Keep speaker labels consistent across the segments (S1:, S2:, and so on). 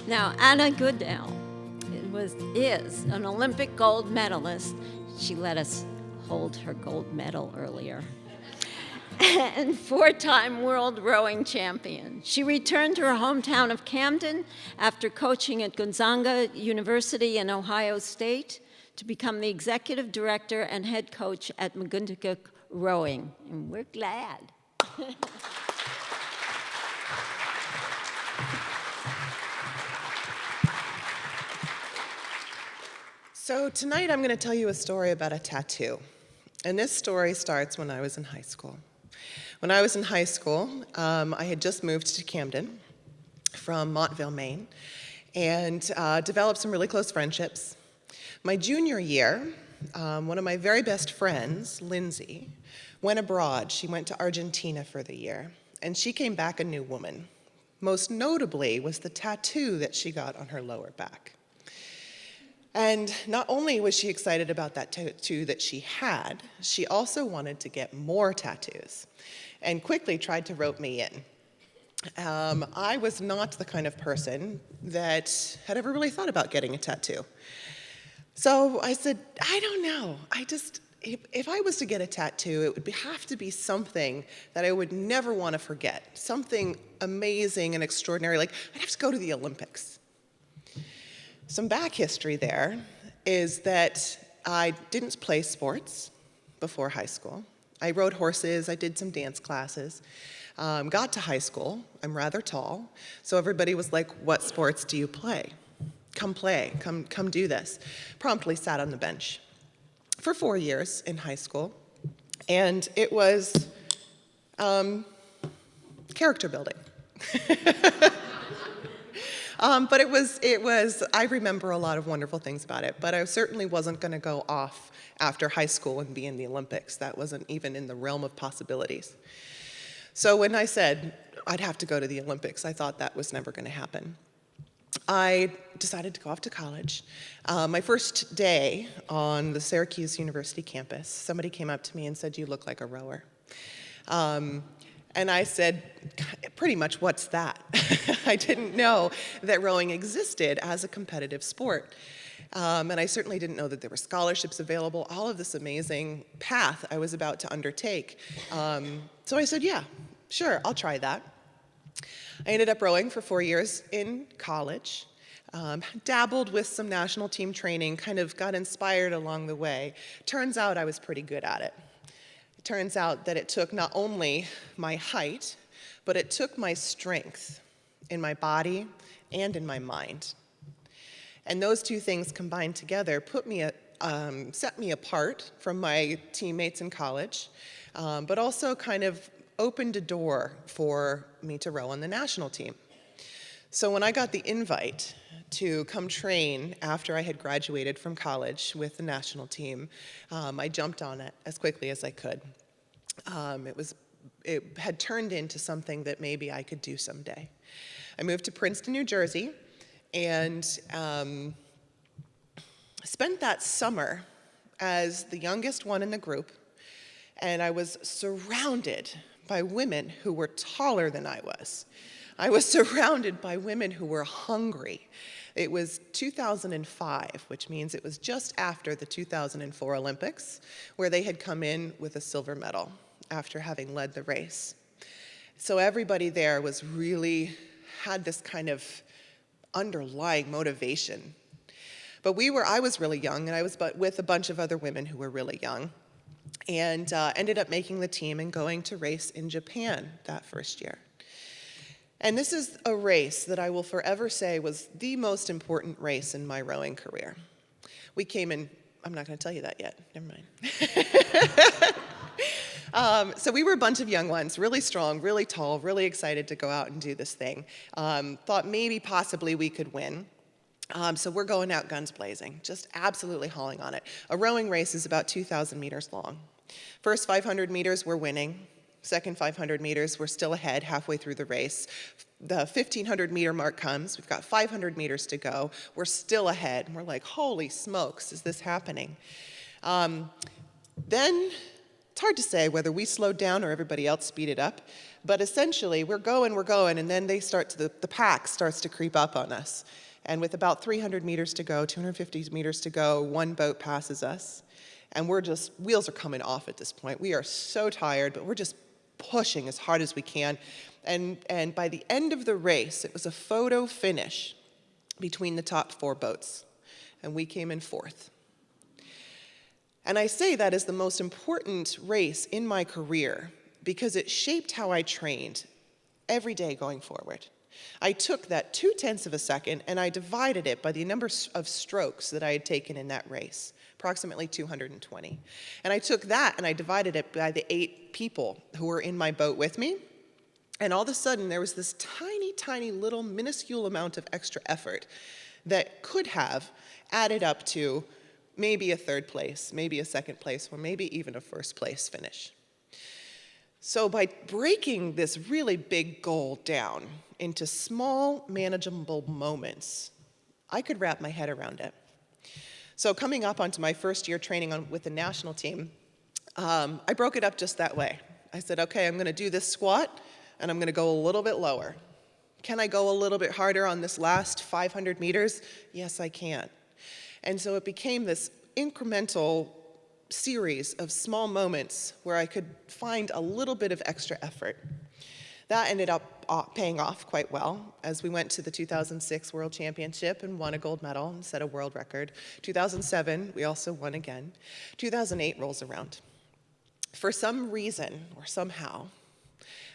S1: Now, Anna Goodale is an Olympic gold medalist. She let us hold her gold medal earlier. And four-time world rowing champion. She returned to her hometown of Camden after coaching at Gonzaga University and Ohio State to become the executive director and head coach at Magundaka Rowing. And we're glad.
S2: So tonight I'm going to tell you a story about a tattoo. And this story starts when I was in high school. When I was in high school, I had just moved to Camden from Montville, Maine, and developed some really close friendships. My junior year, one of my very best friends, Lindsay, went abroad. She went to Argentina for the year, and she came back a new woman. Most notably was the tattoo that she got on her lower back. And not only was she excited about that tattoo that she had, she also wanted to get more tattoos and quickly tried to rope me in. I was not the kind of person that had ever really thought about getting a tattoo. So I said, I don't know. If I was to get a tattoo, it would have to be something that I would never want to forget, something amazing and extraordinary, like I'd have to go to the Olympics. Some back history there is that I didn't play sports before high school. I rode horses, I did some dance classes. Got to high school, I'm rather tall, so everybody was like, what sports do you play? Come play, come do this. Promptly sat on the bench for 4 years in high school, and it was character building. But it was, I remember a lot of wonderful things about it, but I certainly wasn't going to go off after high school and be in the Olympics. That wasn't even in the realm of possibilities. So when I said I'd have to go to the Olympics, I thought that was never going to happen. I decided to go off to college. My first day on the Syracuse University campus, somebody came up to me and said, "You look like a rower." And I said, pretty much, what's that? I didn't know that rowing existed as a competitive sport. And I certainly didn't know that there were scholarships available, all of this amazing path I was about to undertake. So I said, yeah, sure, I'll try that. I ended up rowing for 4 years in college, dabbled with some national team training, kind of got inspired along the way. Turns out I was pretty good at it. Turns out that it took not only my height, but it took my strength in my body and in my mind. And those two things combined together set me apart from my teammates in college, but also kind of opened a door for me to row on the national team. So when I got the invite to come train after I had graduated from college with the national team, I jumped on it as quickly as I could. It had turned into something that maybe I could do someday. I moved to Princeton, New Jersey, and spent that summer as the youngest one in the group, and I was surrounded by women who were taller than I was. I was surrounded by women who were hungry. It was 2005, which means it was just after the 2004 Olympics, where they had come in with a silver medal after having led the race. So everybody there was had this kind of underlying motivation. But I was really young, and I was with a bunch of other women who were really young, and ended up making the team and going to race in Japan that first year. And this is a race that I will forever say was the most important race in my rowing career. We came in, I'm not going to tell you that yet, never mind. So we were a bunch of young ones, really strong, really tall, really excited to go out and do this thing. Thought maybe possibly we could win. So we're going out guns blazing, just absolutely hauling on it. A rowing race is about 2,000 meters long. First 500 meters, we're winning. Second 500 meters, we're still ahead halfway through the race. The 1,500 meter mark comes. We've got 500 meters to go. We're still ahead. And we're like, holy smokes, is this happening? Then it's hard to say whether we slowed down or everybody else speeded up, But essentially, we're going, and then the pack starts to creep up on us. And with about 300 meters to go, 250 meters to go, one boat passes us. And wheels are coming off at this point. We are so tired, but we're just pushing as hard as we can. And by the end of the race, it was a photo finish between the top 4 boats. And we came in 4th. And I say that as the most important race in my career because it shaped how I trained every day going forward. I took that 0.2 of a second and I divided it by the number of strokes that I had taken in that race, approximately 220. And I took that and I divided it by the 8 people who were in my boat with me. And all of a sudden, there was this tiny, tiny little minuscule amount of extra effort that could have added up to maybe a 3rd place, maybe a 2nd place, or maybe even a 1st place finish. So by breaking this really big goal down into small, manageable moments, I could wrap my head around it. So coming up onto my first year training with the national team, I broke it up just that way. I said, okay, I'm going to do this squat, and I'm going to go a little bit lower. Can I go a little bit harder on this last 500 meters? Yes, I can. And so it became this incremental series of small moments where I could find a little bit of extra effort. That ended up paying off quite well as we went to the 2006 World Championship and won a gold medal and set a world record. 2007, we also won again. 2008 rolls around. For some reason, or somehow,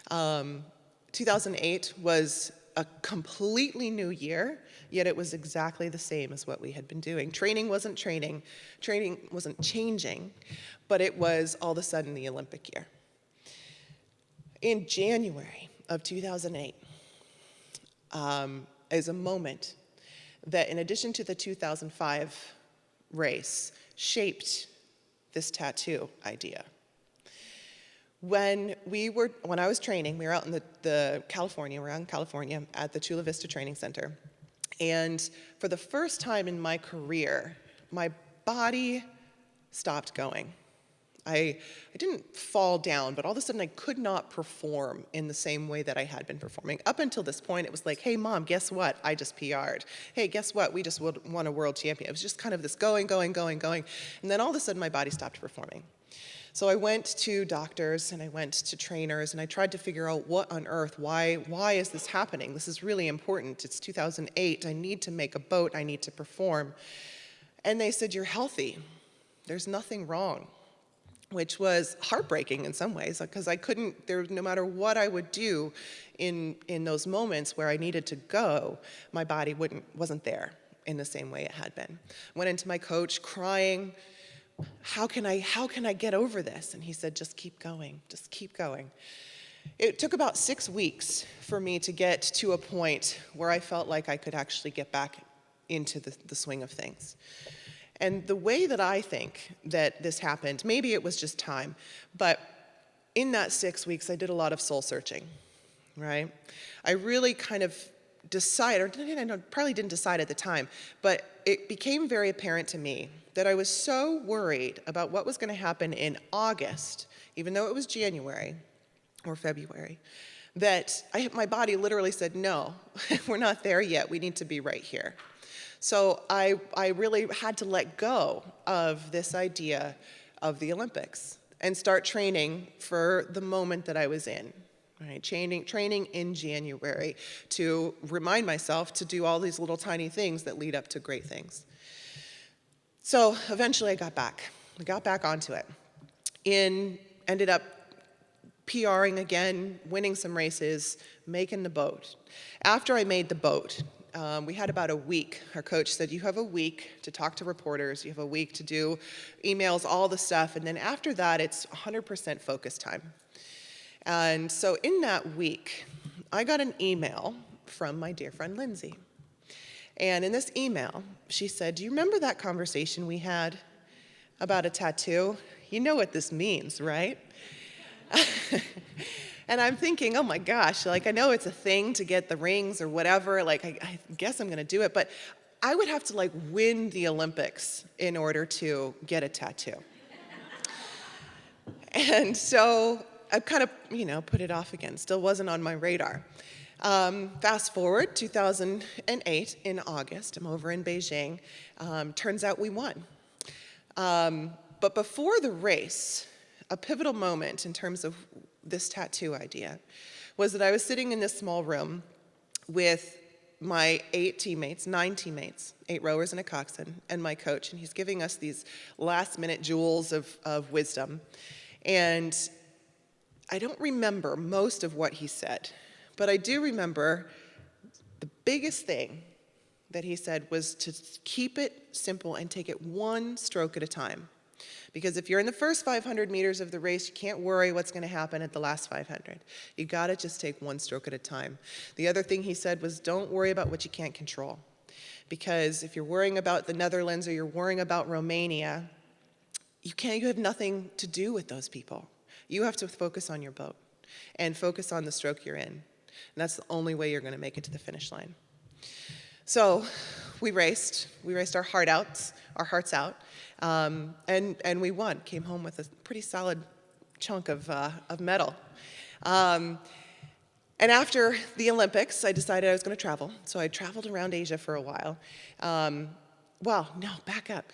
S2: 2008 was a completely new year, yet it was exactly the same as what we had been doing. Training wasn't changing, but it was all of a sudden the Olympic year. In January of 2008 is a moment that, in addition to the 2005 race, shaped this tattoo idea. When I was training, we were out in California at the Chula Vista Training Center. And for the first time in my career, my body stopped going. I didn't fall down, but all of a sudden I could not perform in the same way that I had been performing. Up until this point, it was like, hey, Mom, guess what? I just PR'd. Hey, guess what? We just won a world champion. It was just kind of this going. And then all of a sudden, my body stopped performing. So I went to doctors and I went to trainers and I tried to figure out what on earth, why is this happening? This is really important. It's 2008. I need to make a boat. I need to perform. And they said, you're healthy. There's nothing wrong, which was heartbreaking in some ways because no matter what I would do in those moments where I needed to go, my body wasn't there in the same way it had been. Went into my coach crying, how can I get over this? And he said, just keep going. It took about 6 weeks for me to get to a point where I felt like I could actually get back into the swing of things. And the way that I think that this happened, maybe it was just time, but in that 6 weeks, I did a lot of soul searching, right? I really kind of decided, or probably didn't decide at the time, but it became very apparent to me that I was so worried about what was going to happen in August, even though it was January or February, that my body literally said, no, we're not there yet. We need to be right here. So I really had to let go of this idea of the Olympics and start training for the moment that I was in. Right, training in January to remind myself to do all these little tiny things that lead up to great things. So eventually I got back onto it. Ended up PRing again, winning some races, making the boat. After I made the boat, we had about a week. Our coach said, you have a week to talk to reporters, you have a week to do emails, all the stuff, and then after that it's 100% focus time. And so in that week, I got an email from my dear friend Lindsay. And in this email, she said, do you remember that conversation we had about a tattoo? You know what this means, right? And I'm thinking, oh my gosh, like I know it's a thing to get the rings or whatever, like I guess I'm gonna do it, but I would have to like win the Olympics in order to get a tattoo. And so I kind of, put it off again. Still wasn't on my radar. Fast forward, 2008 in August, I'm over in Beijing. Turns out we won. But before the race, a pivotal moment in terms of this tattoo idea was that I was sitting in this small room with my 9 teammates, 8 rowers and a coxswain, and my coach, and he's giving us these last-minute jewels of wisdom. And I don't remember most of what he said, but I do remember the biggest thing that he said was to keep it simple and take it one stroke at a time. Because if you're in the first 500 meters of the race, you can't worry what's going to happen at the last 500. You got to just take one stroke at a time. The other thing he said was, don't worry about what you can't control. Because if you're worrying about the Netherlands or you're worrying about Romania, you have nothing to do with those people. You have to focus on your boat and focus on the stroke you're in. And that's the only way you're going to make it to the finish line. So we raced our hearts out, and we won. Came home with a pretty solid chunk of medal. And after the Olympics, I decided I was going to travel. So I traveled around Asia for a while. Back up.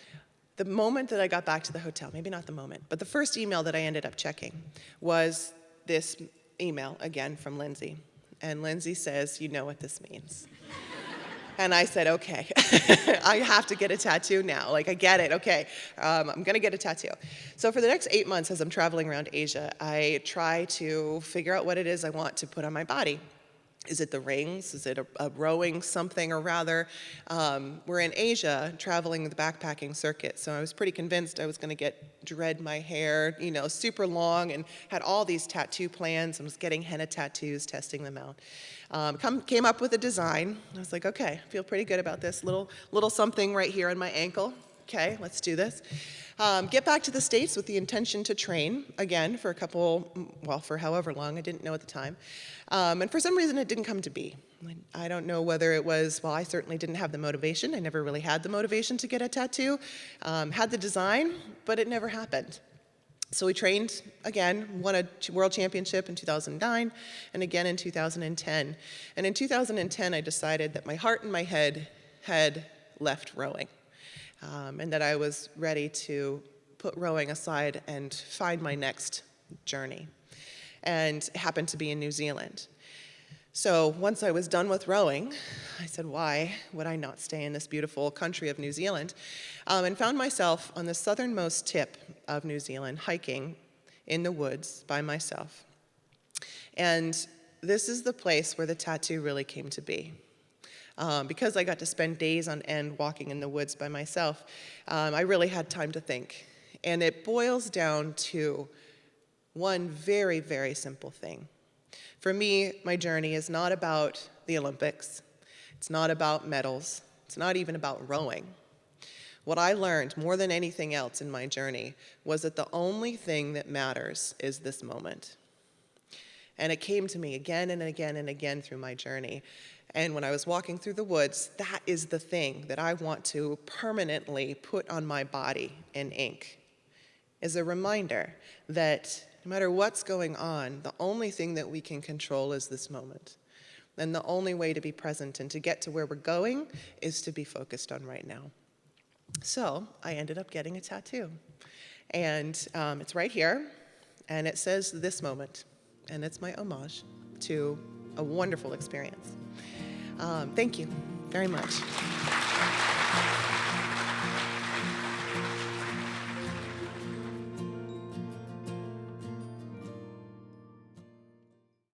S2: The moment that I got back to the hotel, maybe not the moment, but the first email that I ended up checking was this email, again, from Lindsay. And Lindsay says, you know what this means. And I said, okay, I have to get a tattoo now. Like, I get it, okay, I'm gonna get a tattoo. So for the next 8 months as I'm traveling around Asia, I try to figure out what it is I want to put on my body. Is it the rings? Is it a rowing something or rather? We're in Asia traveling the backpacking circuit, so I was pretty convinced I was gonna dread my hair, super long, and had all these tattoo plans and was getting henna tattoos, testing them out. Came up with a design. I was like, okay, I feel pretty good about this. Little something right here on my ankle. Okay, let's do this. Get back to the States with the intention to train again for for however long, I didn't know at the time. And for some reason it didn't come to be. I don't know whether it was, I certainly didn't have the motivation. I never really had the motivation to get a tattoo. Had the design, but it never happened. So we trained again, won a world championship in 2009, and again in 2010. And in 2010, I decided that my heart and my head had left rowing, and that I was ready to put rowing aside and find my next journey. And it happened to be in New Zealand. So once I was done with rowing, I said, why would I not stay in this beautiful country of New Zealand? And found myself on the southernmost tip of New Zealand, hiking in the woods by myself. And this is the place where the tattoo really came to be. Because I got to spend days on end walking in the woods by myself, I really had time to think. And it boils down to one very, very simple thing. For me, my journey is not about the Olympics. It's not about medals. It's not even about rowing. What I learned more than anything else in my journey was that the only thing that matters is this moment. And it came to me again and again and again through my journey. And when I was walking through the woods, that is the thing that I want to permanently put on my body in ink, is a reminder that no matter what's going on, the only thing that we can control is this moment. And the only way to be present and to get to where we're going is to be focused on right now. So I ended up getting a tattoo. And it's right here, and it says this moment. And it's my homage to a wonderful experience. Thank you very much.